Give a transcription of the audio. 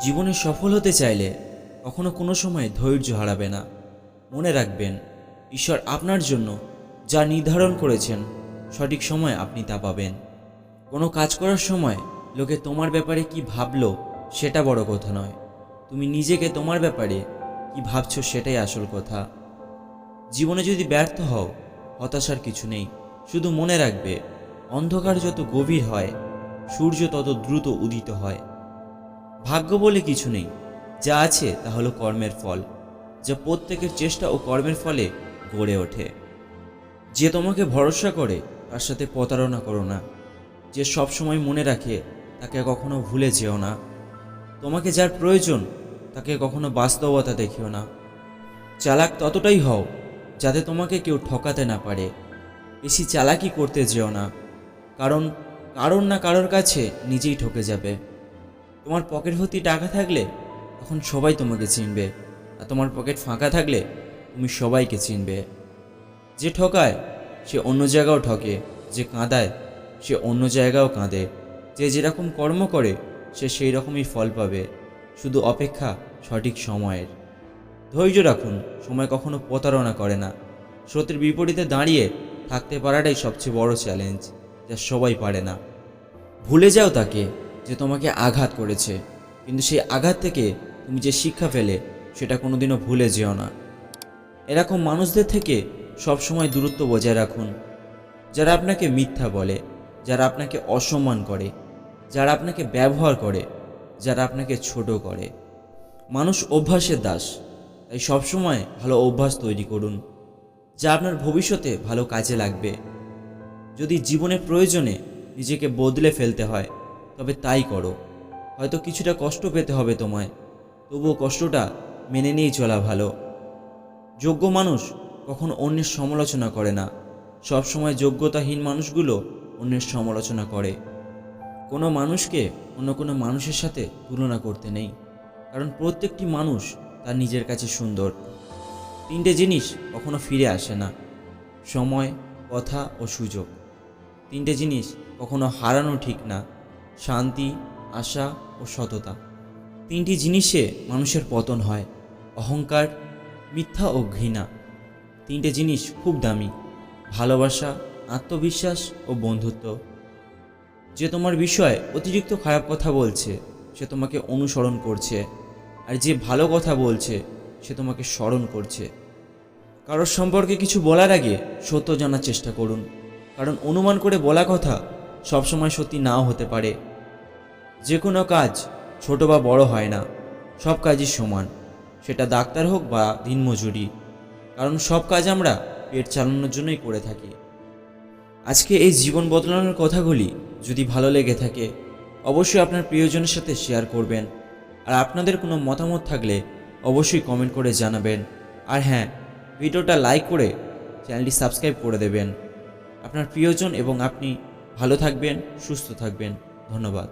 জীবনে সফল হতে চাইলে কখনো কোনো সময় ধৈর্য হারাবে না। মনে রাখবেন, ঈশ্বর আপনার জন্য যা নির্ধারণ করেছেন সঠিক সময় আপনি তা পাবেন। কোনো কাজ করার সময় লোকে তোমার ব্যাপারে কি ভাবলো সেটা বড় কথা নয়, তুমি নিজেকে তোমার ব্যাপারে কি ভাবছো সেটাই আসল কথা। জীবনে যদি ব্যর্থ হও, হতাশার কিছু নেই, শুধু মনে রাখবে অন্ধকার যত গভীর হয় সূর্য তত দ্রুত উদিত হয়। ভাগ্য বলে কিছু নেই, যা আছে তা হলো কর্মের ফল, যা প্রত্যেকের চেষ্টা ও কর্মের ফলে গড়ে ওঠে। যে তোমাকে ভরসা করে তার সাথে প্রতারণা করো না, যে সব সময় মনে রাখে তাকে কখনো ভুলে যেও না। তোমাকে যার প্রয়োজন তাকে কখনো বাস্তবতা দেখিও না। চালাক ততটাই হও যাতে তোমাকে কেউ ঠকাতে না পারে। বেশি চালাকি করতে যেও না, কারণ কারোর না কারোর কাছে নিজেই ঠকে যাবে। তোমার পকেট ভর্তি টাকা থাকলে তখন সবাই তোমাকে চিনবে, আর তোমার পকেট ফাঁকা থাকলে তুমি সবাইকে চিনবে। যে ঠকায় সে অন্য জায়গাও ঠকে, যে কাঁদায় সে অন্য জায়গাও কাঁদে। যে যেরকম কর্ম করে সে সেই রকমই ফল পাবে, শুধু অপেক্ষা সঠিক সময়ের। ধৈর্য রাখুন, সময় কখনো প্রতারণা করে না। স্রোতের বিপরীতে দাঁড়িয়ে থাকতে পারাটাই সবচেয়ে বড় চ্যালেঞ্জ, যা সবাই পারে না। ভুলে যাও তাকে যে তোমাকে আঘাত করেছে, কিন্তু সেই আঘাত থেকে তুমি যে শিক্ষা পেলে সেটা কোনোদিনও ভুলে যেও না। এরকম মানুষদের থেকে সবসময় দূরত্ব বজায় রাখুন, যারা আপনাকে মিথ্যা বলে, যারা আপনাকে অসম্মান করে, যারা আপনাকে ব্যবহার করে, যারা আপনাকে ছোট করে। মানুষ অভ্যাসের দাস, তাই সবসময় ভালো অভ্যাস তৈরি করুন, যা আপনার ভবিষ্যতে ভালো কাজে লাগবে। যদি জীবনের প্রয়োজনে নিজেকে বদলে ফেলতে হয় তবে তাই করো। হয়তো কিছুটা কষ্ট পেতে হবে তোমায়, তবুও কষ্টটা মেনে নিয়েই চলা ভালো। যোগ্য মানুষ কখনো অন্যের সমালোচনা করে না, সবসময় যোগ্যতাহীন মানুষগুলো অন্যের সমালোচনা করে। কোনো মানুষকে অন্য কোনো মানুষের সাথে তুলনা করতে নেই, কারণ প্রত্যেকটি মানুষ তার নিজের কাছে সুন্দর। তিনটে জিনিস কখনো ফিরে আসে না: সময়, কথা ও সুযোগ। তিনটে জিনিস কখনো হারানো ঠিক না: শান্তি, আশা ও সততা। তিনটি জিনিসে মানুষের পতন হয়: অহংকার, মিথ্যা ও ঘৃণা। তিনটে জিনিস খুব দামি: ভালোবাসা, আত্মবিশ্বাস ও বন্ধুত্ব। যে তোমার বিষয়ে অতিরিক্ত খারাপ কথা বলছে সে তোমাকে অনুসরণ করছে, আর যে ভালো কথা বলছে সে তোমাকে স্মরণ করছে। কারোর সম্পর্কে কিছু বলার আগে সত্য জানার চেষ্টা করুন, কারণ অনুমান করে বলা কথা সবসময় সত্যি নাও হতে পারে। যে কোনো কাজ ছোট বা বড় হয় না, সব কাজই সমান, সেটা ডাক্তার হোক বা দিনমজুরি, কারণ সব কাজ আমরা পেট চালানোর জন্যই করে থাকি। আজকে এই জীবন বদলানোর কথাগুলি যদি ভালো লেগে থাকে অবশ্যই আপনার প্রিয়জনের সাথে শেয়ার করবেন, আর আপনাদের কোনো মতামত থাকলে অবশ্যই কমেন্ট করে জানাবেন। আর হ্যাঁ, ভিডিওটা লাইক করে চ্যানেলটি সাবস্ক্রাইব করে দেবেন। আপনার প্রিয়জন এবং আপনি ভালো থাকবেন, সুস্থ থাকবেন। ধন্যবাদ।